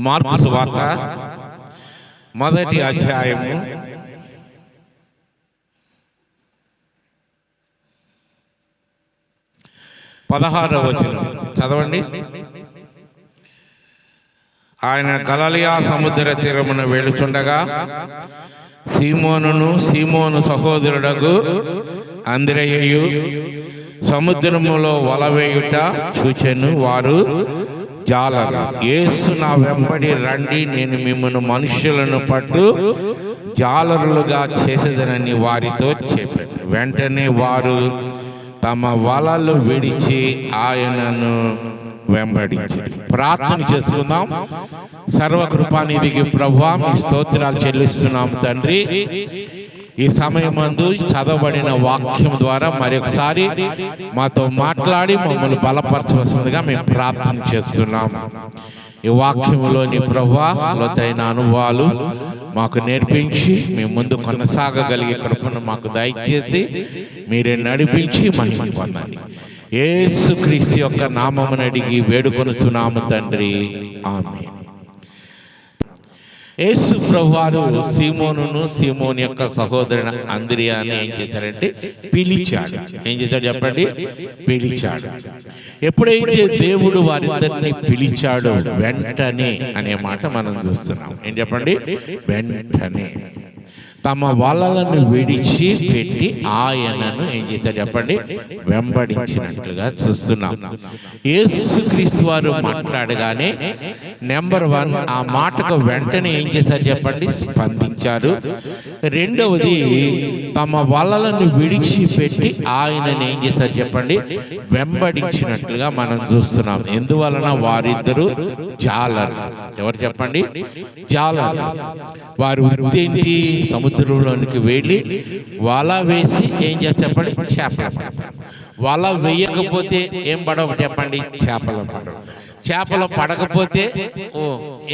Mark సువార్త మొదటి అధ్యాయము 16వ వచనం చదవండి. ఆయన గలిలయ సముద్ర తీరమున వెళుచుండగా సీమోను సహోదరుడగు అంద్రెయ్యయు సముద్రములో వల వేయుట చూచెను. వారు జాలరు. యేసు నా వెంబడి రండి, నేను మిమ్మల్ని మనుషులను పట్టు జాలరులుగా చేసేదనని వారితో చెప్పాను. వెంటనే వారు తమ వలలు విడిచి ఆయనను వెంబడించారు. ప్రార్థన చేసుకుందాం. సర్వకృపానిధికి ప్రభువా, మీ స్తోత్రాలు చెల్లిస్తున్నాం తండ్రి. ఈ సమయమందు చదవబడిన వాక్యం ద్వారా మరొకసారి మాతో మాట్లాడి మమ్మల్ని బలపరచవలసిందిగా మేము ప్రార్థన చేస్తున్నాం. ఈ వాక్యంలోని ప్రభువా లోతైన అనుభవాలు మాకు నేర్పించి మేము ముందు కొనసాగగలిగే కృపను మాకు దయచేసి మీరే నడిపించి మహిమ పొందండి. యేసుక్రీస్తు యొక్క నామమును అడిగి వేడుకొనుచున్నాము తండ్రి, ఆమేన్. యేసు ప్రభువారు సీమోను యొక్క సహోదరుని అంద్రియాని ఏం చేశాడంటే పిలిచాడు. ఏం చేశాడు చెప్పండి? పిలిచాడు. ఎప్పుడైతే దేవుడు వారిద్దరిని పిలిచాడో వెంటనే అనే మాట మనం చూస్తున్నాం. ఏం చెప్పండి? వెంటనే తమ వలలను విడిచి పెట్టి ఆయనను ఏం చేశారు చెప్పండి? వెంబడించినట్లుగా చూస్తున్నాం. యేసుక్రీస్తు వారు మాట్లాడగానే నెంబర్ 1 ఆ మాటకు వెంటనే ఏం చేశారు చెప్పండి? స్పందించారు. రెండవది తమ వలలను విడిచిపెట్టి ఆయనను ఏం చేశారు చెప్పండి? వెంబడించినట్లుగా మనం చూస్తున్నాం. ఎందువలన? వారిద్దరూ జాలరు. ఎవరు చెప్పండి? జాలరు. వారు వృత్తి ఏంటి? సముద్రంలోనికి వెళ్ళి వల వేసి ఏం చేస్తారు చెప్పండి? చేపలు పడతారు. వల వేయకపోతే ఏం పడవు చెప్పండి? చేపలు పడవు. చేపలు పడకపోతే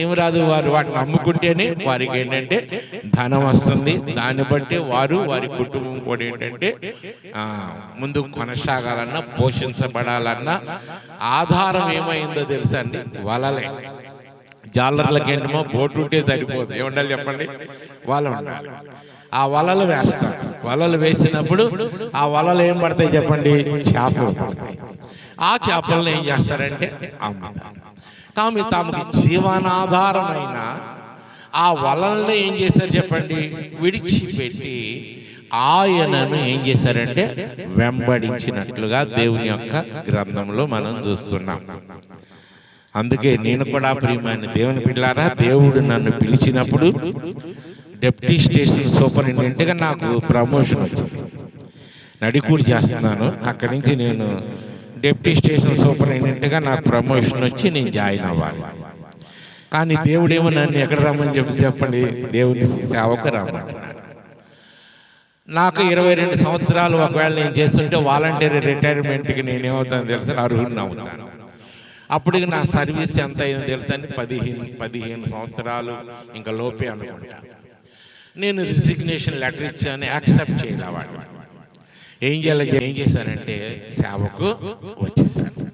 ఏమి రాదు. వారు వాటిని అమ్ముకుంటేనే వారికి ఏంటంటే ధనం వస్తుంది. దాన్ని బట్టి వారి కుటుంబం కూడా ఏంటంటే ముందు కొనసాగాలన్నా, పోషించబడాలన్నా ఆధారం ఏమైందో తెలుసా అండి? వలలే. జాలర్లకి ఏంటమో బోటు ఉంటే సరిపోదు. ఏముండాలి చెప్పండి? వల ఉండాలి. ఆ వలలు వేస్తారు. వలలు వేసినప్పుడు ఆ వలలు ఏం పడతాయి చెప్పండి? చేపలు పడతాయి. ఆ చేపలను ఏం చేస్తారంటే అమ్ముతారు. కానీ తమకు జీవనాధారమైన ఆ వలల్ని ఏం చేశారు చెప్పండి? విడిచిపెట్టి ఆయనను ఏం చేశారంటే వెంబడించినట్లుగా దేవుని యొక్క గ్రంథంలో మనం చూస్తున్నాం. అందుకే నేను కూడా ప్రియమైన దేవుని బిడ్డలారా, దేవుడు నన్ను పిలిచినప్పుడు డిప్యూటీ స్టేషన్ సూపరింటెండెంట్గా నాకు ప్రమోషన్ వచ్చింది. నడికూడి చేస్తున్నాను. అక్కడి నుంచి నేను డిప్యూటీ స్టేషన్ సూపరింటెండెంట్గా నాకు ప్రమోషన్ వచ్చి నేను జాయిన్ అవ్వాలి. కానీ దేవుడేమో నన్ను ఎక్కడ రమ్మని చెప్పండి? దేవుని సేవకు రమ్మంటున్నాడు. నాకు 22 సంవత్సరాలు ఒకవేళ నేను చేస్తుంటే వాలంటీర్ రిటైర్మెంట్కి నేనేమవుతాను తెలుసా? అర్హుడిని అవుతాను. అప్పుడు నా సర్వీస్ ఎంత అయిందో తెలుసా అండి? 15 సంవత్సరాలు ఇంకా లోపే అనుకుంటా. నేను రిజిగ్నేషన్ లెటర్ ఇచ్చాను, యాక్సెప్ట్ చేయలేవాడు. ఏం చేశానంటే సేవకు వచ్చేసాను.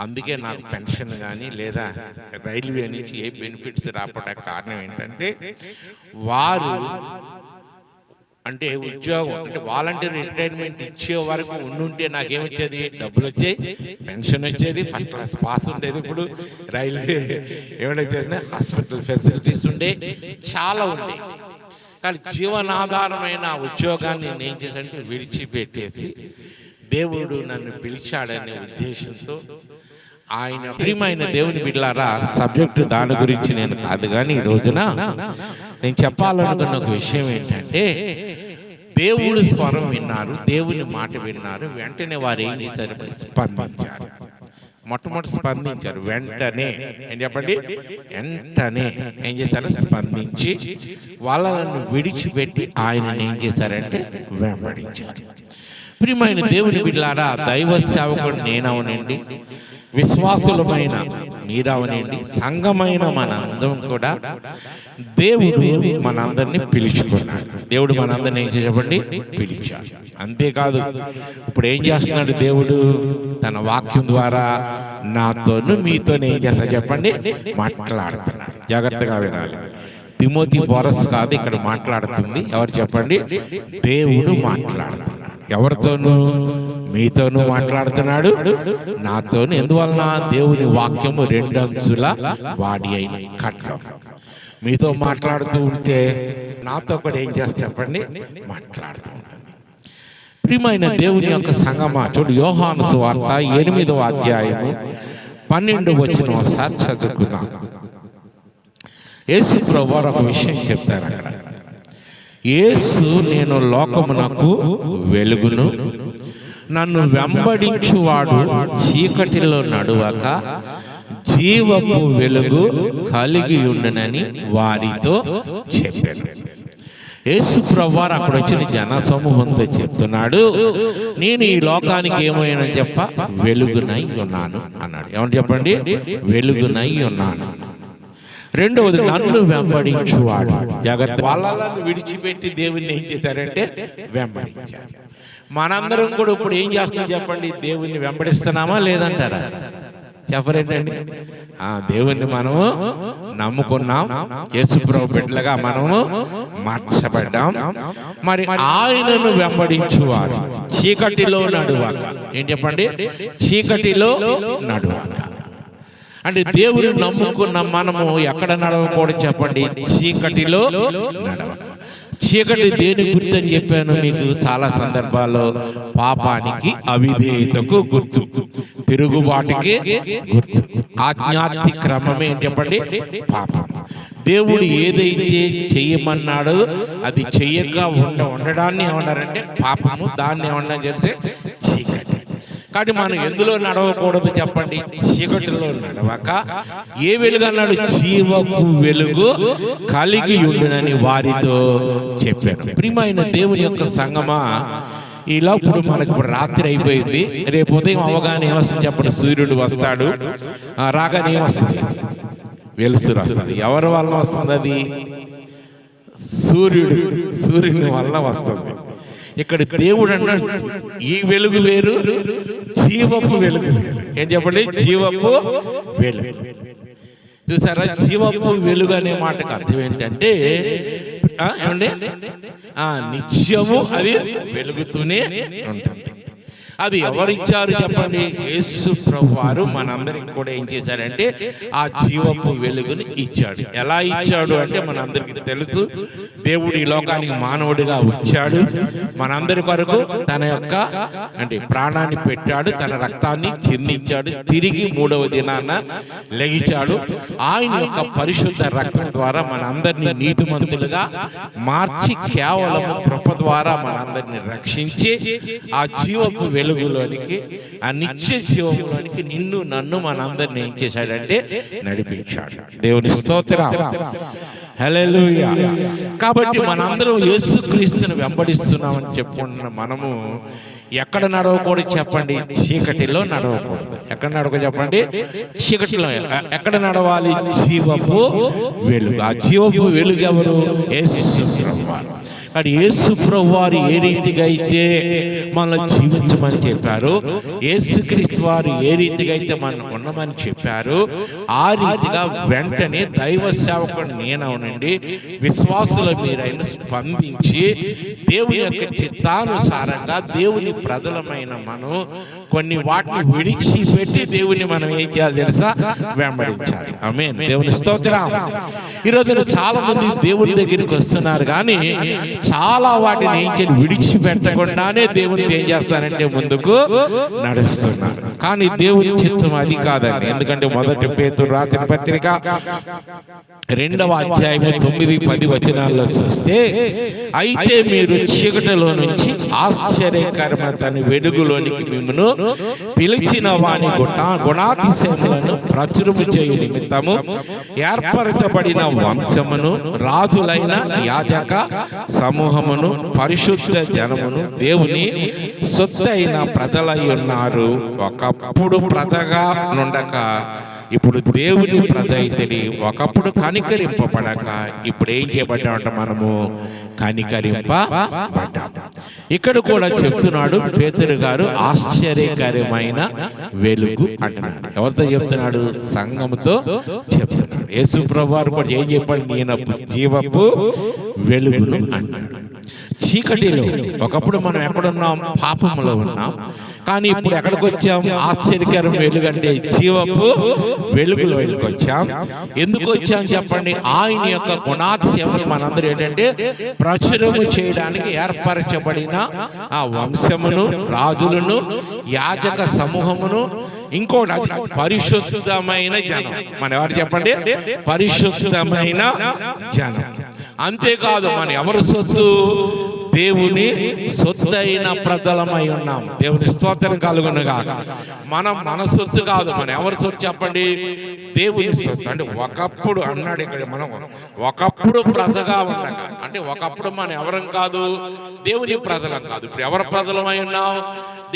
అందుకే నాకు పెన్షన్ కానీ లేదా రైల్వే నుంచి ఏ బెనిఫిట్స్ రావడానికి కారణం ఏంటంటే వారు అంటే ఉద్యోగం అంటే వాలంటీర్ రిటైర్మెంట్ ఇచ్చే వరకు ఉండుంటే నాకేమొచ్చేది? డబ్బులు వచ్చాయి, పెన్షన్ వచ్చేది, ఫస్ట్ క్లాస్ పాస్ ఉండేది. ఇప్పుడు రైల్వే ఏమైనా చేసినా హాస్పిటల్ ఫెసిలిటీస్ ఉండే, చాలా ఉండే. కానీ జీవనాధారమైన ఉద్యోగాన్ని నేను ఏం చేశానంటే విడిచిపెట్టేసి దేవుడు నన్ను పిలిచాడనే ఉద్దేశంతో ఆయన ప్రియమైన దేవుని బిడ్డలారా, సబ్జెక్టు దాని గురించి నేను కాదు. కానీ ఈ రోజున నేను చెప్పాలనుకున్న ఒక విషయం ఏంటంటే దేవుడి స్వరం విన్నారు, దేవుని మాట విన్నారు. వెంటనే వారు ఏం చేశారు? స్పందించారు. మొట్టమొదటి స్పందించారు. వెంటనే ఏం చెప్పండి? వెంటనే ఏం చేశారు? స్పందించి వాళ్ళను విడిచిపెట్టి ఆయనను ఏం చేశారంటే వెంబడించారు. ప్రియమైన దేవుని బిడ్డలారా, దైవ సేవకుడు నేనవునండి, విశ్వాసులమైన మీరవనండి, సంఘమైన మనందరం కూడా దేవుడు మనందరినీ పిలుచుకున్నాడు. దేవుడు మనందరినీ ఏం చెప్పండి, పిలిచాడు. అంతేకాదు, ఇప్పుడు ఏం చేస్తున్నాడు దేవుడు? తన వాక్యం ద్వారా నాతోను మీతోనే ఏం చేస్తాడు చెప్పండి, మాట్లాడుతున్నాడు. జాగ్రత్తగా వినాలి. తిమోతి బోరస్ కాదు ఇక్కడ మాట్లాడుతుంది. ఎవరు చెప్పండి? దేవుడు మాట్లాడుతున్నాడు. ఎవరితోనూ? మీతోనూ మాట్లాడుతున్నాడు, నాతోను. ఎందువలన? దేవుని వాక్యము 2 అంచుల వాడి అయిన ఖడ్గం. మీతో మాట్లాడుతూ ఉంటే నాతో కూడా ఏం చేస్తా చెప్పండి, మాట్లాడుతూ ఉంటుంది. ప్రియమైన దేవుని యొక్క సంగమా, చూడు యోహాను సువార్త 8వ అధ్యాయము 12వ వచనం ఒకసారి చదువుకుందాం. యేసు ప్రభువారు ఒక విషయం చెప్తారు అక్కడ. యేసు, నేను లోకమునకు వెలుగును, నన్ను వెంబడించువాడు చీకటిలో నడువక జీవపు వెలుగు కలిగి ఉండునని వారితో చెప్పాను. యేసు ప్రభువారు అక్కడ వచ్చిన జన సమూహంతో చెప్తున్నాడు, నేను ఈ లోకానికి ఏమైనా చెప్ప వెలుగునై ఉన్నాను అన్నాడు. ఏమని చెప్పండి? వెలుగునై ఉన్నాను. రెండవది, నన్ను వెంబడించువాడు. జాగ్రత్త, వాళ్ళని విడిచిపెట్టి దేవుణ్ణి ఏం చేశారంటే వెంబడించారు. మనందరం కూడా ఇప్పుడు ఏం చేస్తాం చెప్పండి, దేవుణ్ణి వెంబడిస్తున్నామా లేదంటారా? చెప్పరేంటండి? దేవుణ్ణి మనము నమ్ముకున్నాం, యేసుప్రభు బిడ్డలుగా మనము మార్చబడ్డాం. మరి ఆయనను వెంబడించువారు చీకటిలో నడువాక. ఏం చెప్పండి? చీకటిలో నడువాక అంటే దేవుని నమ్ముకున్న మనము ఎక్కడ నడవకూడదు చెప్పండి? చీకటిలో నడవక. చీకటి దేని గుర్తు అని చెప్పాను మీకు చాలా సందర్భాల్లో. పాపానికి, అవిధేయతకు గుర్తు, తిరుగుబాటుకి గుర్తు. ఆజ్ఞాతి క్రమమే ఏం చెప్పండి? పాపం. దేవుడు ఏదైతే చెయ్యమన్నాడో అది చెయ్యక ఉండడాన్ని ఏమన్నారంటే పాపము. దాన్ని ఏమన్నా చేస్తే చీకటి. కాబట్టి మనం ఎందులో నడవకూడదు చెప్పండి? చీకటిలో నడవక ఏ వెలుగు అన్నాడు? జీవపు వెలుగు కలిగి ఉండునని వారితో చెప్పాను. ప్రియమైన దేవుని యొక్క సంగమా, ఇలా ఇప్పుడు మనకు రాత్రి అయిపోయింది. రేపు ఉదయం అవగానే ఏమొస్తుంది చెప్పండి? సూర్యుడు వస్తాడు. రాగానే ఏమొస్తుంది? వెలుతురు వస్తుంది. ఎవరి వలన వస్తుంది అది? సూర్యుని వలన వస్తుంది. ఇక్కడ దేవుడు అన్నాడు, ఈ వెలుగు వేరు, జీవపు వెలుగు వేరు. ఏం చెప్పండి? జీవపు వెలుగు. చూసారా? జీవపు వెలుగు అనే మాటకు అర్థం ఏంటంటే ఏమండి, నిత్యము అది వెలుగుతూనే ఉంటుంది. అది ఎవరిచ్చారు చెప్పండి? యేసు ప్రభువారు మనందరికి కూడా ఏం చేశారంటే ఆ జీవపు వెలుగుని ఇచ్చాడు. ఎలా ఇచ్చాడు అంటే మనందరికీ తెలుసు. దేవుడు ఈ లోకానికి మానవుడిగా వచ్చాడు, మనందరి కొరకు తన యొక్క ప్రాణాన్ని పెట్టాడు, తన రక్తాన్ని చిందించాడు, తిరిగి 3వ దినాన లెగిచాడు. ఆయన యొక్క పరిశుద్ధ రక్తం ద్వారా మనందరినీ నీతిమంతులుగా మార్చి కేవలం కృప ద్వారా మనందరినీ రక్షించి ఆ జీవపు వెలుగులోనికి, ఆ నిత్య జీవంలోనికి నిన్ను నన్ను మనందరినీ ఏం చేశాడంటే నడిపించాడు. దేవుని స్తోత్రం, హల్లెలూయా. కాబట్టి మనందరం యేసుక్రీస్తుని వెంబడిస్తున్నామని చెప్పుకుంటున్న మనము ఎక్కడ నడవకూడదు చెప్పండి? చీకటిలో నడవకూడదు. ఎక్కడ నడవకూడదు చెప్పండి? చీకటిలో. ఎక్కడ నడవాలి? జీవపు వెలుగు. ఆ జీవపు వెలుగు ఎవరు? యేసు ప్రభువారు. కానీ యేసు ప్రభువారు ఏ రీతిగా అయితే మనల్ని జీవించమని చెప్పారు, యేసుక్రీస్తు వారు ఏ రీతిగా అయితే మనం ఉండమని చెప్పారు, ఆ రీతిగా వెంటనే దైవ సేవకుడు నేనవునండి విశ్వాసుల మీరైన స్పందించి దేవుని యొక్క చిత్తానుసారంగా దేవుని ప్రజలమైన మనం కొన్ని వాటిని విడిచిపెట్టి దేవుని మనం ఏం చేయాలి తెలుసా? వెంబడించాలి. ఆమేన్. దేవుని స్తోత్రం. ఈరోజు చాలా మంది దేవుని దగ్గరికి వస్తున్నారు, కానీ చాలా వాటిని ఏం చేయాలి? విడిచిపెట్టకుండానే దేవునికి ఏం చేస్తారంటే ముందుకు నడుస్తున్నారు. కానీ దేవుని చిత్తం అది కాదండి. ఎందుకంటే 1 పేతురు రాసిన పత్రిక 2వ అధ్యాయం 9-10 వచనాల్లో చూస్తే, అయితే మీరు చీకటిలో నుంచి ఆశ్చర్యకరమైన తన వెలుగులోనికి మిమ్మల్ని పిలిచిన వాని గుణాతిశయములను ప్రచురము చేయు నిమిత్తము ఏర్పరచబడిన వంశమును, రాజులైన యాజక సమూహమును, పరిశుద్ధ జనమును, దేవుని సొత్తైన ప్రజలై ఉన్నారు. ఒకప్పుడు ప్రజగా నుండక ఇప్పుడు దేవుని ప్రజ అయితేని, ఒకప్పుడు కనికరింపబడక ఇప్పుడు ఏం చేయబడ్డామంట? మనము కనికరింపబడ్డాం. ఇక్కడ కూడా చెప్తున్నాడు పేతురు గారు, ఆశ్చర్యకరమైన వెలుగు అంటున్నాడు. ఎవరితో చెప్తున్నాడు? సంఘముతో చెప్తున్నాడు. యేసు ప్రభువు వారు కూడా ఏం చెప్పాడు? నేను జీవపు వెలుగును అన్నాడు. చీకటిలో ఒకప్పుడు మనం ఎక్కడున్నాం? పాపములో ఉన్నాం. కానీ ఇప్పుడు ఎక్కడికి వచ్చాం? ఆశ్చర్యకరం వెలుగు అంటే జీవపు వెలుగులో వచ్చాం. ఎందుకు వచ్చాం చెప్పండి? ఆయన యొక్క గుణాతిశయములు మనందరూ ఏంటంటే ప్రచురము చేయడానికి ఏర్పరచబడిన ఆ వంశమును, రాజులను, యాజక సమూహమును, ఇంకోటి అది పరిశుద్ధమైన జనం. మన ఎవరు చెప్పండి? పరిశుద్ధమైన జనం. అంతేకాదు, మన ఎవరు సొత్తు? దేవుని సొత్తు అయిన ప్రజలమై ఉన్నాం. దేవుని స్తోత్రం కలుగునుగాక. మనం మన సొత్తు కాదు. మన ఎవరి సొత్తు చెప్పండి? దేవుని సొత్తు. అంటే ఒకప్పుడు అన్నాడు ఇక్కడ, మనం ఒకప్పుడు ప్రజగా ఉండక, అంటే ఒకప్పుడు మనం ఎవరం కాదు, దేవుని ప్రజలం కాదు. ఇప్పుడు ఎవరి ప్రజలమై ఉన్నాం?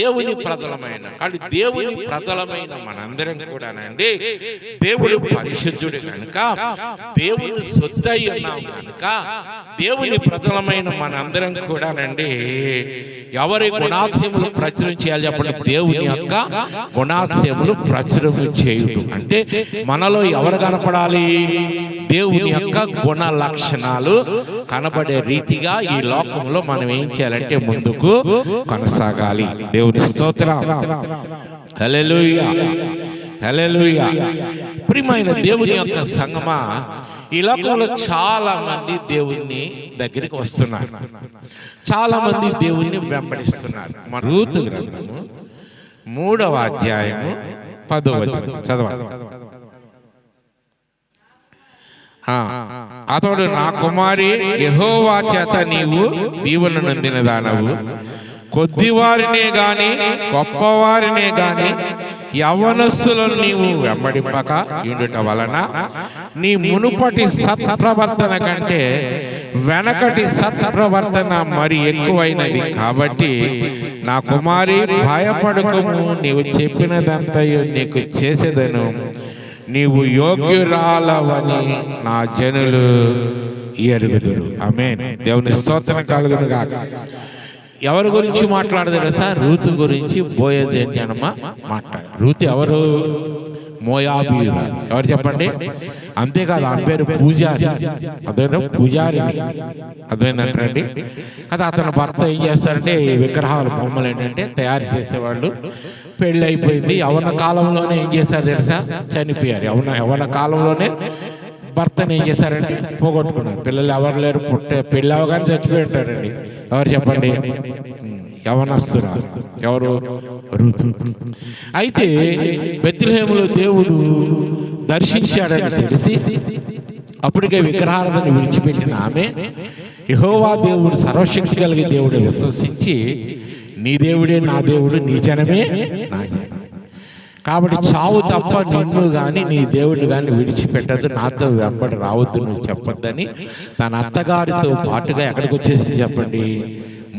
దేవుని ప్రజలమైన. కానీ దేవుని ప్రజలమైన మనందరం కూడానండి దేవుడు పరిశుద్ధుడు కనుక, దేవుని సొత్తు అయి ఉన్నాం కనుక, దేవుని ప్రజలమైన మనందరం కూడానండి ఎవరి గుణాశయములు ప్రచురం చేయాలి చెప్పండి? దేవుని యొక్క గుణాశయములు ప్రచురం చేయుడు. అంటే మనలో ఎవరు కనపడాలి? దేవుని యొక్క గుణ లక్షణాలు కనబడే రీతిగా ఈ లోకంలో మనం ఏం చేయాలంటే ముందుకు కొనసాగాలి. దేవుని స్తోత్రం. హల్లెలూయా, హల్లెలూయా. ప్రియమైన దేవుని యొక్క సంగమా, ఈ లోకంలో చాలా మంది దేవుని దగ్గరికి వస్తున్నారు, చాలా మంది దేవుణ్ణి వెంబడిస్తున్నారు. మన రూతు గ్రంథము 3వ అధ్యాయము 10వ వచనం చదవాలి. అతడు, నా కుమారి, యెహోవా చేత నీవు దీవెన నొందిన దానవు. కొద్దివారినే గాని గొప్పవారినే గాని యవనస్తులను నీవు వెంబడింపక ఉండుట వలన నీ మునుపటి సత్ప్రవర్తన కంటే వెనకటి సత్ప్రవర్తన మరి ఎక్కువైనది. కాబట్టి నా కుమారి, భయపడకము, నీవు చెప్పినదంతయు నీకు చేసేదను. నీవు యోగ్యురాలవని నా జనులు ఎరుగుదురు. ఆమేన్. దేవుని స్తోత్రం కలుగును గాక. ఎవరి గురించి మాట్లాడదు సార్? రూతు గురించి. బోయజ్ ఏంటి అనమ్మా మాట్లాడు. రూతు ఎవరు? మోయాబీయురాలు. ఎవరు చెప్పండి? అంతేకాదు, ఆమె పేరు పూజారి. అదేనా? పూజారిని. అదేంటండి కదా. అతని భర్త ఏం చేస్తారంటే విగ్రహాలు, బొమ్మలు ఏంటంటే తయారు చేసేవాళ్ళు. పెళ్ళి అయిపోయింది. యవన కాలంలోనే ఏం చేశారు తెలుసా? చనిపోయారు. యవన కాలంలోనే భర్తను ఏం చేశారంటే పోగొట్టుకున్నారు. పిల్లలు ఎవరు లేరు. పెళ్ళి అవగానే చచ్చిపోయి ఉంటారండి. ఎవరు చెప్పండి? యవనస్తురాలు. ఎవరు? రూతు. అయితే బెత్లెహేములో దేవుడు దర్శించాడని తెలిసి అప్పటికే విగ్రహారాధన విడిచిపెట్టిన ఆమె యెహోవా దేవుడు, సర్వశక్తి కలిగిన దేవుడు విశ్వసించి, నీ దేవుడే నా దేవుడు, నీ జనమే నా జనం. కాబట్టి చావు తప్ప నిన్ను గాని నీ దేవుడిని గాని విడిచిపెట్టదు, నాతో వెంబడి రావద్దు నువ్వు చెప్పొద్దని తన అత్తగారితో పాటుగా ఎక్కడికి వచ్చేసి చెప్పండి?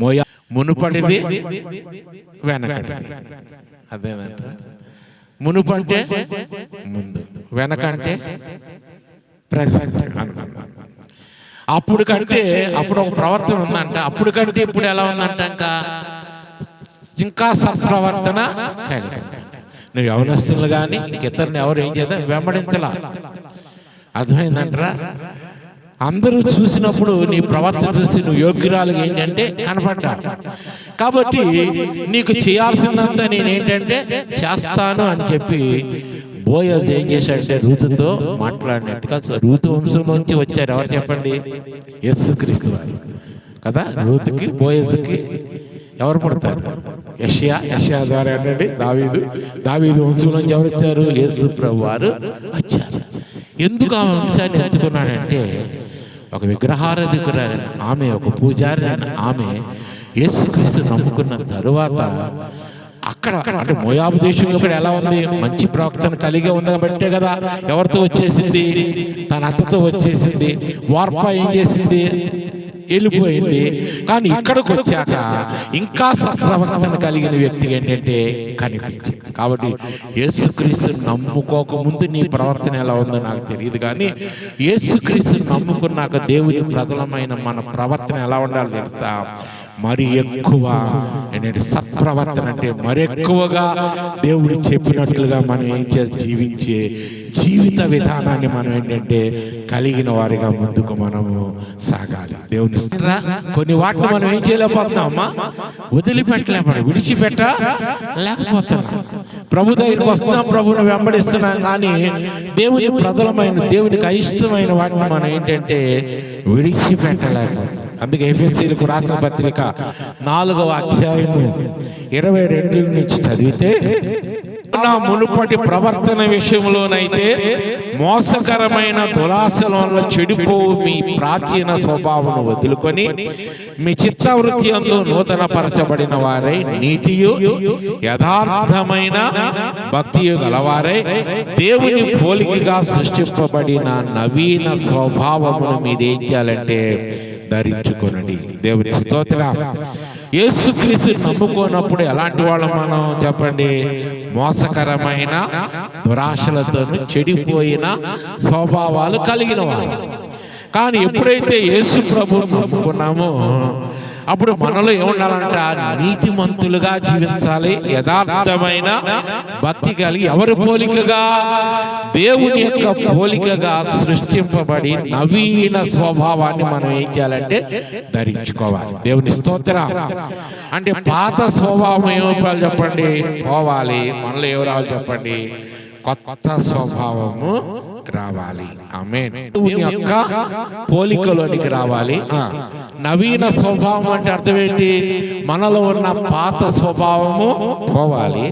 మోయా. మునుపటివి వెనకటివి. అదేనంట. మునుపంటే ముందు, వెనకంటే ప్రెసెంట్ అనుకున్నాను. అప్పుడు కంటే అప్పుడు ఒక ప్రవర్తన ఉందంట, అప్పుడు కంటే ఇప్పుడు ఎలా ఉందంట? ఇంకా సత్ప్రవర్తన కలిగి. నువ్వు యవనస్తులు కానీ ఇతరుని ఎవరు ఏం చేద్దాం వెంబడించలా. అర్థమైందంటారా? అందరూ చూసినప్పుడు నీ ప్రవర్తన చూసి నువ్వు యోగ్యురాలుగా ఏంటంటే కనపడ్డా. కాబట్టి నీకు చేయాల్సిందంతా నేనేంటంటే చేస్తాను అని చెప్పి బోయజ్ ఏం చేశాడంటే రూతుతో మాట్లాడినట్టుగా. రూతు వంశంలోంచి వచ్చారు. ఎవరు చెప్పండి? యేసుక్రీస్తు వారు కదా. రూతుకి బోయజ్కి ఎవరు పుడతారు? యెషయా ద్వారా ఏంటంటే దావీదు వంశం నుంచి ఎవరు వచ్చారు? యేసు ప్రభు వారు వచ్చారు. ఎందుకు ఆ వంశాన్ని ఎత్తుకున్నాడంటే, ఒక విగ్రహారాధికురాలైన ఆమె, ఒక పూజారి ఆమె యేసుక్రీస్తు నమ్ముకున్న తరువాత అక్కడ అంటే మోయాబు దేశంలో కూడా ఎలా ఉంది, మంచి ప్రవక్తను కలిగి ఉంది కాబట్టే కదా ఎవరితో వచ్చేసింది, తన అత్తతో వచ్చేసింది. వార్ప ఏం చేసింది, వెళ్ళిపోయింది. కానీ ఇక్కడికి వచ్చాక ఇంకా సత్ప్రవర్తన కలిగిన వ్యక్తి ఏంటంటే కనిపించింది. కాబట్టి యేసుక్రీస్తు నమ్ముకోకముందు నీ ప్రవర్తన ఎలా ఉందో నాకు తెలియదు, కానీ యేసుక్రీస్తు నమ్ముకున్నాక దేవుని ప్రజలమైన మన ప్రవర్తన ఎలా ఉండాలో తెలుసా? మరి ఎక్కువ ఏంటంటే సత్ప్రవర్తన అంటే మరి ఎక్కువగా దేవుడు చెప్పినట్లుగా మనం ఏం జీవించే జీవిత విధానాన్ని మనం ఏంటంటే కలిగిన వారిగా ముందుకు మనము సాగాలి. దేవుని కొన్ని వాటిని మనం ఏం చేయలేకపోతున్నామమ్మా, వదిలిపెట్టలేకపోతున్నాం, విడిచిపెట్ట లేకపోతున్నాం. ప్రభు దగ్గరికి వస్తున్నాం, ప్రభువును వెంబడిస్తున్నాం, కానీ దేవుని ప్రజలమైన దేవునికి అయిష్టమైన వాటిని మనం ఏంటంటే విడిచిపెట్టలేకపోతున్నాం. అందుకే ఎఫెసీయులకు రాసిన పత్రిక 4వ అధ్యాయము 22 నుంచి చదివితే, నా మునుపటి ప్రవర్తన విషయంలోనైతే మోసకరమైన దురాశలలో చెడిపోవు మీ ప్రాచీన స్వభావం వదులుకొని మీ చిత్తవృత్తి యందు నూతన పరచబడిన వారై నీతియు యథార్థమైన భక్తియు గలవారై దేవుని పోలికగా సృష్టింపబడిన నవీన స్వభావమును మీరేం చేయాలంటే ధరించుకొనండి. దేవుని స్తోత్రం. యేసుక్రీస్తు నమ్ముకోనప్పుడు ఎలాంటి వాళ్ళం మనం చెప్పండి? మోసకరమైన దురాశలతో చెడిపోయిన స్వభావాలు కలిగిన వారు. కానీ ఎప్పుడైతే యేసు ప్రభువును నమ్ముకున్నామో అప్పుడు మనలో ఏముండాలంట? నీతిమంతులుగా జీవించాలి, యథార్థమైన భక్తి కలిగి, ఎవరి పోలికగా? దేవుని యొక్క పోలికగా సృష్టింపబడి నవీన స్వభావాన్ని మనం ఏం చేయాలంటే ధరించుకోవాలి. దేవుని స్తోత్రం. అంటే పాత స్వభావం ఏమో చెప్పండి పోవాలి, మనలో ఏమి రావాలి చెప్పండి? కొత్త స్వభావము రావాలి. ఆమేన్. దేవుని యొక్క పోలికలోనికి రావాలి. నవీన స్వభావం అంటే అర్థం ఏంటి? మనలో ఉన్న పాత స్వభావము పోవాలి,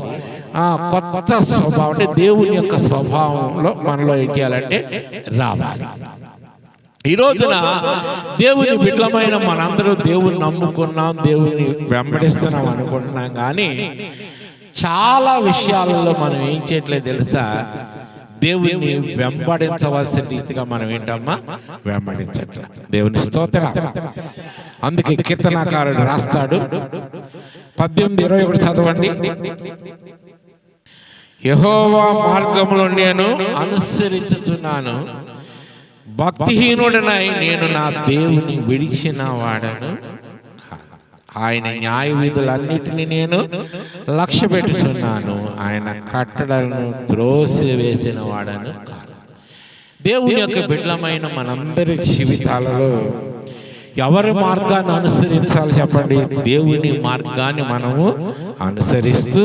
కొత్త స్వభావం అంటే దేవుని యొక్క స్వభావంలో మనలో ఏం చేయాలంటే రావాలి. ఈ రోజున దేవుని బిడ్డలమైన మనందరూ దేవుని నమ్ముకున్నాం, దేవుని వెంబడిస్తున్నాం అనుకుంటున్నాం, కానీ చాలా విషయాలలో మనం ఏం చేయట్లేదు తెలుసా? దేవుని వెంబడించవలసిన రీతిగా మనం ఏంటమ్మా వెంబడించట్ల. దేవుని స్తోత్రం. అందుకే కీర్తనాకారుడు రాస్తాడు, 18:21 చదవండి. యెహోవా మార్గములో నేను అనుసరించుచున్నాను, భక్తిహీనుడనై నేను నా దేవుని విడిచిన వాడను. ఆయన న్యాయ విధులన్నిటినీ నేను లక్ష్య పెట్టుచున్నాను, ఆయన కట్టడలను త్రోసివేసిన వాడను కాను. దేవుని యొక్క బిడ్డలమైన మనందరి జీవితాలలో ఎవరి మార్గాన్ని అనుసరించాలి చెప్పండి? దేవుని మార్గాన్ని మనము అనుసరిస్తూ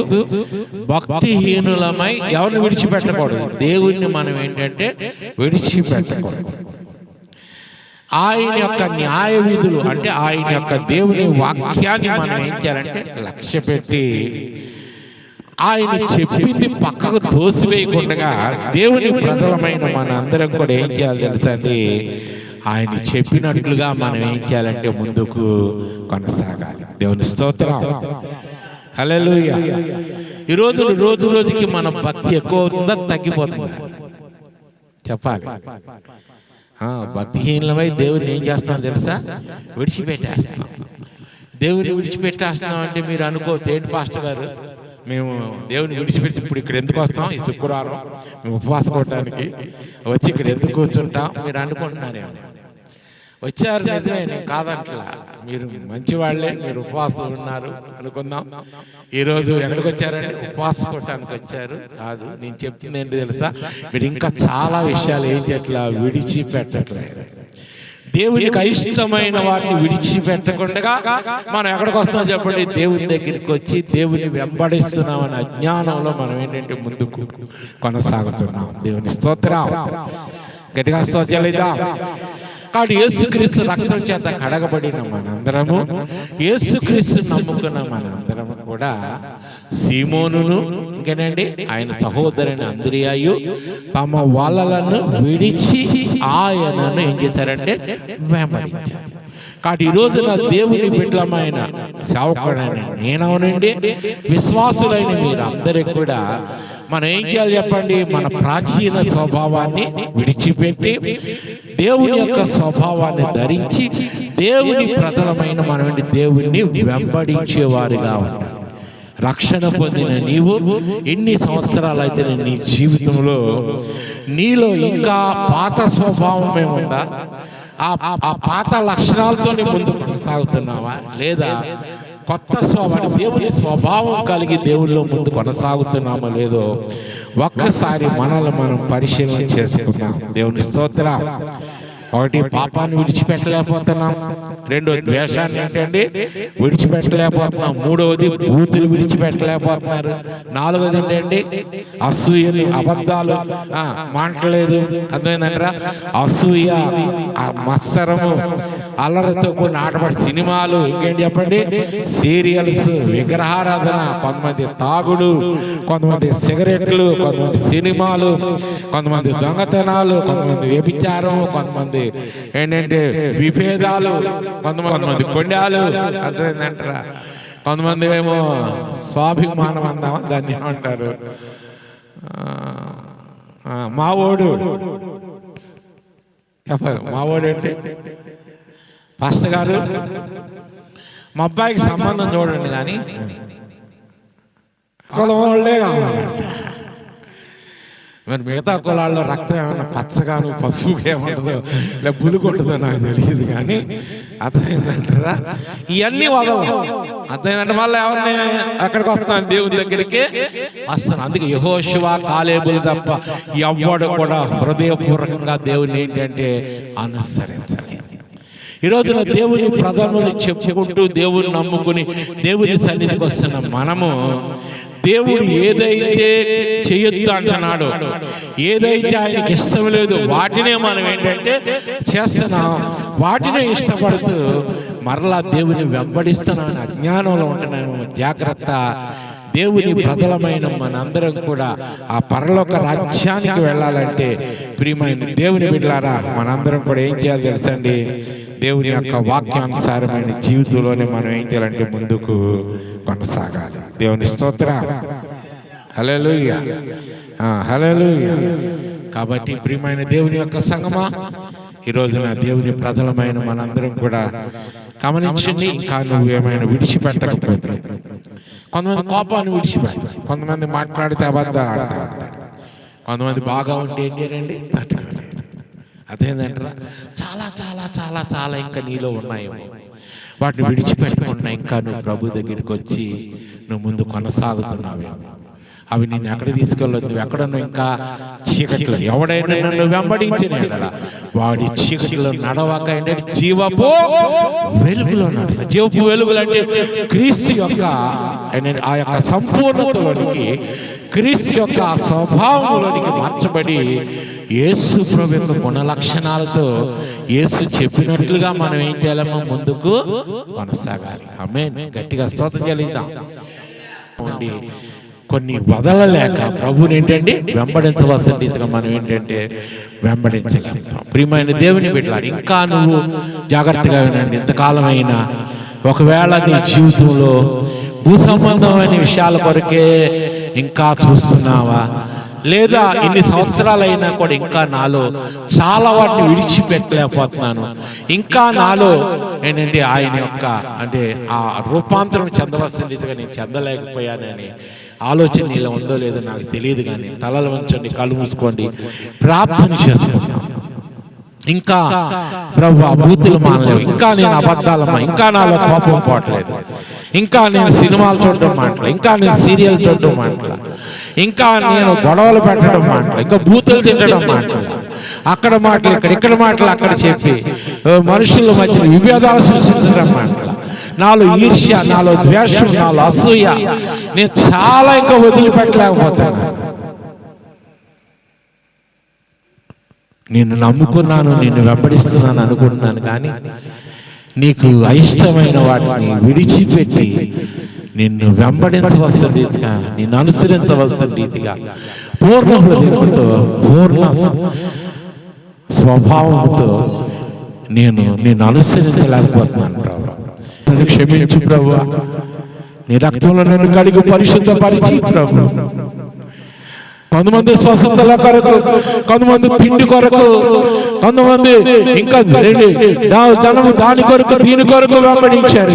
భక్తిహీనులమై ఎవరిని విడిచిపెట్టకూడదు, దేవుణ్ణి మనం ఏంటంటే విడిచిపెట్టకూడదు. ఆయన యొక్క న్యాయ విధులు అంటే ఆయన యొక్క దేవుని వాక్యాన్ని మనం ఏం చేయాలంటే లక్ష్య పెట్టి ఆయన చెప్పింది పక్కకు తోసివేయకుండా దేవుని ప్రజలమైన మన అందరం కూడా ఏం చేయాలి తెలుసా అండి? ఆయన చెప్పినట్లుగా మనం ఏం చేయాలంటే ముందుకు కొనసాగాలి. దేవుని స్తోత్రం. హల్లెలూయా. ఈ రోజు రోజుకి మన భక్తి ఎక్కువ ఉందా తగ్గిపోతుందా చెప్పాలి? భక్తిహీనమై దేవుని ఏం చేస్తాం తెలుసా? విడిచిపెట్టేస్తున్నాం. దేవుని విడిచిపెట్టేస్తున్నాం అంటే మీరు అనుకోవచ్చు, ఏంటి పాస్టర్ గారు మేము దేవుని విడిచిపెట్టి ఇప్పుడు ఇక్కడ ఎందుకు వస్తాం? ఈ శుక్రవారం మేము ఉపవాసం కొట్టడానికి వచ్చి ఇక్కడ ఎందుకు కూర్చుంటాం మీరు అనుకుంటున్నారేమో. వచ్చారు, నిజమే, నేను కాదంటలా, మీరు మంచివాళ్లే, మీరు ఉపవాసం ఉన్నారు అనుకుందాం. ఈరోజు ఎక్కడికి వచ్చారంటే ఉపవాసం కొట్టడానికి వచ్చారు కాదు. నేను చెప్తుంది ఏంటి తెలుసా? మీరు ఇంకా చాలా విషయాలు ఏం చేయట్లా విడిచిపెట్టట్లేదు. దేవునికి అయిష్టమైన వాటిని విడిచిపెట్టకుండా మనం ఎక్కడికి వస్తాం చెప్పండి? దేవుని దగ్గరికి వచ్చి దేవుని వెంబడిస్తున్నామని అజ్ఞానంలో మనం ఏంటంటే ముందుకు కొనసాగుతున్నాం. దేవుని స్తోత్రం. గట్టిగా స్తోత్రాలిద్దాం. కాబట్టి యేసుక్రీస్తు రక్తం చేత కడగబడిన మనందరము, యేసుక్రీస్తు నమ్ముకున్న మనందరము కూడా సీమోనును ఇంకేనండి ఆయన సహోదరుని అంద్రియాయు తమ వలలను విడిచి ఆయనను ఏం చేశారంటే వెంబడించారు. కాబట్టి ఈ రోజున దేవుని బిడ్డలమైన సేవకుడైన నేనవనండి, విశ్వాసులైన మీరందరికీ కూడా మనం ఏం చేయాలి చెప్పండి? మన ప్రాచీన స్వభావాన్ని విడిచిపెట్టి దేవుని యొక్క స్వభావాన్ని ధరించి దేవుని ప్రజలమైన మనం దేవుణ్ణి వెంబడించేవారుగా ఉండాలి. రక్షణ పొందిన నీవు ఎన్ని సంవత్సరాలు అయితే నీ జీవితంలో నీలో ఇంకా పాత స్వభావం ఏముందా? ఆ పాత లక్షణాలతో ముందు కొనసాగుతున్నావా, లేదా కొత్త స్వభావం దేవుని స్వభావం కలిగి దేవుల్లో ముందు కొనసాగుతున్నామో లేదో ఒక్కసారి మనల్ని మనం పరిశీలన చేసుకుందాం. దేవుని స్తోత్రం. ఒకటి, పాపాన్ని విడిచిపెట్టలేకపోతున్నాం. రెండోది, ద్వేషాన్ని ఏంటండి విడిచిపెట్టలేకపోతున్నాం. మూడవది, బూతులు విడిచిపెట్టలేకపోతున్నారు. నాలుగోది ఏంటండి అసూయలు, అబద్ధాలు మాట్లాడలేదు. అర్థమైందంటారా? అసూయ, మత్సరము, అల్లరితో కూడిన ఆటపాటి సినిమాలు, ఇంకేంటి చెప్పండి, సీరియల్స్, విగ్రహారాధన, కొంతమంది తాగుడు, కొంతమంది సిగరెట్లు, కొంతమంది సినిమాలు, కొంతమంది దొంగతనాలు, కొంతమంది వ్యభిచారం, కొంతమంది ఏంటంటే విభేదాలు, కొంతమంది కొండాలు. అర్థమైందంటారా? కొంతమంది ఏమో స్వాభిమానం అందామా దాన్ని ఏమంటారు, మావోడు. మావోడు అంటే పాస్టర్ గారు మా అబ్బాయికి సంబంధం చూడండి కానీ కులం వాళ్ళే కావాలంట. మరి మిగతా కులాల్లో రక్తం ఏమన్నా పచ్చగాను పసుపుగా ఏమంటుందో లేదా పులుకొంటుందో నాకు తెలియదు కానీ అర్థమైందంటారా? ఇవన్నీ వదలం. అర్థమైందంటే మళ్ళీ ఎవరిని అక్కడికి వస్తాను, దేవుని దగ్గరికి వస్తాను. అందుకే యెహోషువ, కాలేబులు తప్ప ఎవ్వడు కూడా హృదయపూర్వకంగా దేవుని ఏంటంటే అనుసరించలేదు. ఈ రోజున దేవుని ప్రధానులు చెప్పుకుంటూ దేవుని నమ్ముకుని దేవుని సన్నిధికి వస్తున్న మనము దేవుడు ఏదైతే చేయొద్దు అంటున్నాడో, ఏదైతే ఆయనకి ఇష్టం లేదు వాటినే మనం ఏంటంటే చేస్తున్నాం. వాటినే ఇష్టపడుతూ మరలా దేవుని వెంబడిస్తున్నాం. అజ్ఞానంలో ఉంటున్నాము. జాగ్రత్త. దేవుని ప్రజలమైన మనందరం కూడా ఆ పరలోక రాజ్యానికి వెళ్ళాలంటే ప్రియమైన దేవుని బిడ్డలారా మనందరం కూడా ఏం చేయాలి తెలుసండి? దేవుని యొక్క వాక్యానుసారమైన జీవితంలోనే మనం ఏం చేయాలంటే ముందుకు కొనసాగాలి. దేవుని స్తోత్రం. హల్లెలూయా, హల్లెలూయా. కాబట్టి ప్రియమైన దేవుని యొక్క సంగమా, ఈ రోజున దేవుని ప్రజలమైన మనందరం కూడా గమనించండి. ఇంకా నువ్వు ఏమైనా విడిచిపెట్టకపోతే, కొంతమంది కోపాన్ని విడిచిపెట్ట, కొంతమంది మాట్లాడితే అబద్ధాలు ఆడతా ఉంటారు, కొంతమంది బాగా ఉంటే ఏం చేయరండి తట్టుకోలేరు. అదేంటంటారా? చాలా చాలా చాలా చాలా ఇంకా నీలో ఉన్నాయేమో, వాటిని విడిచిపెట్టకుండా ఇంకా నువ్వు ప్రభు దగ్గరికి వచ్చి నువ్వు ముందు కొనసాగుతున్నావేమో. అవి నిన్ను ఎక్కడ తీసుకెళ్ళదు. నువ్వు ఎక్కడన్నా ఇంకా చీకట్లో ఎవడైనా నన్ను వెంబడించిన వాడి చీకటిలో నడవక ఏంటంటే జీవపు వెలుగులో నడుస్తా. జీవపు వెలుగులు అంటే క్రీస్తు యొక్క ఆ యొక్క సంపూర్ణతలోనికి, క్రీస్తు యొక్క స్వభావంలోనికి మార్చబడి యేసు ప్రభు యొక్క గుణ లక్షణాలతో యేసు చెప్పినట్లుగా మనం ఏం చేయాలమ్మా? ముందుకు కొనసాగాలి. ఆమేన్. గట్టిగా స్తోత్రం చెల్లిద్దాం. కొన్ని వదలలేక ప్రభుని ఏంటంటే వెంబడించవలసిన రీతిగా మనం ఏంటంటే వెంబడించగలుగుతాం. ప్రియమైన దేవుని బిడ్డలారా, ఇంకా నువ్వు జాగ్రత్తగా వినండి. ఇంతకాలమైనా ఒకవేళ నీ జీవితంలో భూ సంబంధమైన విషయాల కొరకే ఇంకా చూస్తున్నావా, లేదా ఇన్ని సంవత్సరాలైనా కూడా ఇంకా నాలో చాలా వాటిని విడిచిపెట్టలేకపోతున్నాను, ఇంకా నాలో ఏంటంటే ఆయన యొక్క అంటే ఆ రూపాంతరం చెందవలసిన రీతిగా నేను చెందలేకపోయానని ఆలోచన నీలో ఉందో లేదో నాకు తెలియదు. కానీ తలలు వంచండి, కళ్ళు మూసుకోండి, ప్రార్థన చేసుకుంటాం. ఇంకా ప్రభు ఆ బూతులు మానలేవు, ఇంకా నేను అబద్ధాలమ్మా, ఇంకా నాలో కోపం పోవట్లేదు, ఇంకా నేను సినిమాలు చూడడం మాటలు, ఇంకా నేను సీరియల్ చూడడం మాటలు, ఇంకా నేను గొడవలు పెట్టడం మాటలు, ఇంకా బూతులు తినడం మాటలు, అక్కడ మాటలు ఇక్కడ మాటలు అక్కడ చెప్పి మనుషుల మధ్య విభేదాలు సృష్టించడం మాటలు, నాలో ఈర్ష్య, నాలో ద్వేషం, నాలో అసూయ, నేను చాలా ఇంకా వదిలిపెట్టలేకపోతాను. నిన్ను నమ్ముకున్నాను, నిన్ను వెంబడిస్తున్నాను అనుకుంటున్నాను, కానీ నీకు అయిష్టమైన వాటిని విడిచిపెట్టి నిన్ను వెంబడించవలసిన రీతిగా, నిన్ను అనుసరించవలసిన రీతిగా పూర్ణ హృదయంతో, పూర్ణ స్వభావంతో నేను అనుసరించలేకపోతున్నాను ప్రభు, నన్ను క్షమించు ప్రభు. నీ రక్తంలో నన్ను కడిగి పరిశుద్ధపరిచి ప్రభు. కొంతమంది స్వస్థతల కొరకు, కొంతమంది తిండి కొరకు, కొంతమంది ఇంకా జనము దాని కొరకు దీని కొరకు వెంబడించారు.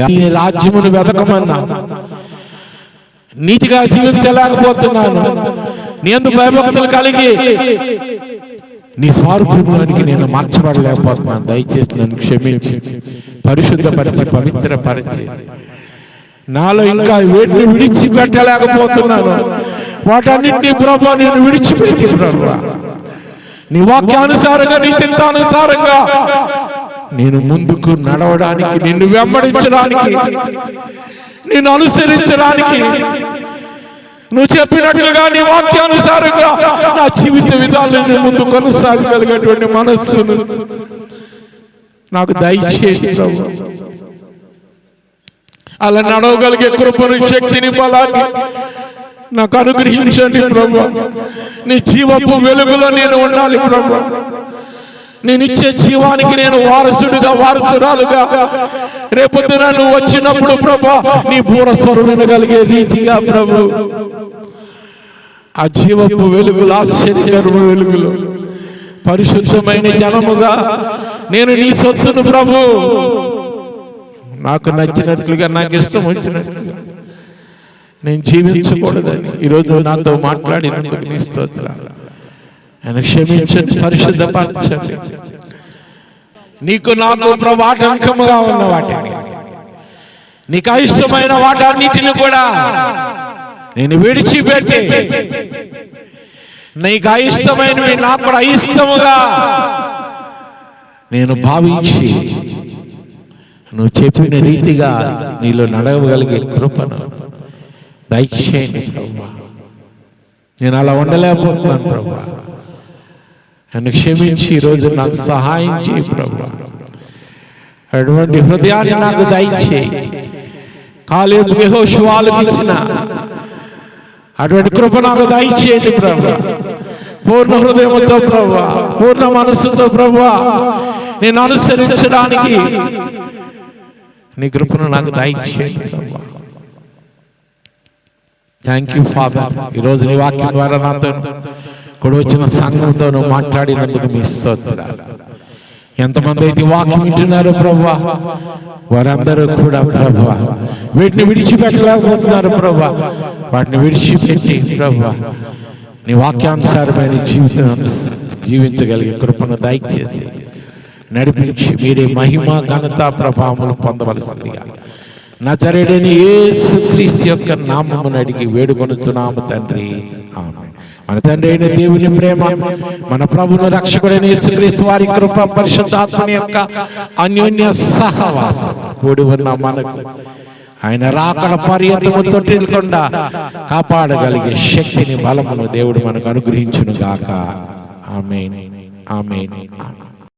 నీ రాజ్యమును వెతకమన్నా, నీతిగా జీవించలేకపోతున్నాను, నీ యందు భయభక్తులు కలిగి నీ స్వరూపంలోనికి నేను మార్చబడలేకపోతున్నాను. దయచేసి నన్ను క్షమించి పరిశుద్ధపరిచి పవిత్రపరిచి, నాలో ఇంకా వేటిని విడిచిపెట్టలేకపోతున్నాను, వాటన్నింటినీ ప్రభు నేను విడిచిపెట్టి ప్రభు నీ వాక్యానుసారంగా, నీ చిత్తానుసారంగా నేను ముందుకు నడవడానికి, నిన్ను వెంబడించడానికి, నిన్ను అనుసరించడానికి, నువ్వు చెప్పినట్లుగా నీ వాక్యానుసారంగా నా జీవిత విధాలను ముందు కొనసాగగలిగేటువంటి మనస్సును నాకు దయచేసి ప్రభు. అలా నడవగలిగే కృపను, శక్తిని, బలాన్ని నాకు అనుగ్రహించండి ప్రభు. నీ జీవపు వెలుగులో నేను ఉండాలి ప్రభు. నేను ఇచ్చే జీవానికి నేను వారసుడిగా, వారసురాలుగా రేపొద్దున నువ్వు వచ్చినప్పుడు ప్రభు నీ బూర స్వరం వినగలిగే రీతిగా ప్రభు, ఆ జీవపు వెలుగులు, ఆశ్చర్యకరమైన వెలుగులు, పరిశుద్ధమైన జనముగా నేను నీ సొత్తును ప్రభు, నాకు నచ్చినట్లుగా, నాకు ఇష్టం వచ్చినట్లుగా నేను జీవించకూడదని ఈరోజు నాతో మాట్లాడినందుకు నీ స్తోత్రాలు. ఆయన క్షమించండి, పరిశుద్ధపరచండి. నీకు నాకు ప్రభు ఆటంకముగా ఉన్న వాటిని, నీకు అయిష్టమైన వాటన్నిటిని కూడా నేను విడిచిపెట్టి, నీకు అయిష్టమైనవి నాకు కూడా అయిష్టముగా నేను భావించి, నువ్వు చెప్పిన రీతిగా నీలో నడవగలిగే కృపను దయచేయండి ప్రభు. నేను అలా ఉండలేకపోతున్నాను ప్రభు. నన్ను క్షమించి ఈరోజు నాకు సహాయం చేయి ప్రభు. అటువంటి హృదయాన్ని నాకు దయచేయి. కాలేబు యెహోషువలకు ఇచ్చిన అటువంటి కృప నాకు దయచేయండి ప్రభు. పూర్ణ హృదయంతో ప్రభు, పూర్ణ మనస్సుతో ప్రభు నేను అనుసరించడానికి నీ కృపను నాకు దయచేయండి ప్రభు. Thank you father. ఈరోజు నీ వాక్యం ద్వారా నాతో కూడా వచ్చిన సంఘంతో నువ్వు మాట్లాడినందుకు మీ స్తోత్రాలు. ఎంతమంది అయితే వాక్యం వింటున్నారో ప్రభువా, వారందరూ కూడా ప్రభువా వీటిని విడిచిపెట్టలేకపోతున్నారు ప్రభువా. వాటిని విడిచిపెట్టి ప్రభువా నీ వాక్యానుసారమైన జీవితం జీవించగలిగే కృపను దయచేసి నడిపించి మీరే మహిమ, ఘనత, ప్రభావములు పొందవలసిందిగా నజరేయుడైన యేసుక్రీస్తు యొక్క నామమును అడిగి వేడుకొనుచున్నాము తండ్రి, ఆమేన్. మన తండ్రి అయిన దేవుని ప్రేమ, మన ప్రభువును రక్షకుడైన యేసుక్రీస్తు వారి కృప, పరిశుద్ధాత్మని యొక్క అన్యోన్య సహవాసం కూడి ఉన్న మనకు ఆయన రాకడ పర్యంతము తొట్టిల్లకుండా కాపాడగలిగే శక్తిని, బలమును దేవుడు మనకు అనుగ్రహించును గాక. ఆమేన్, ఆమేన్, ఆమేన్.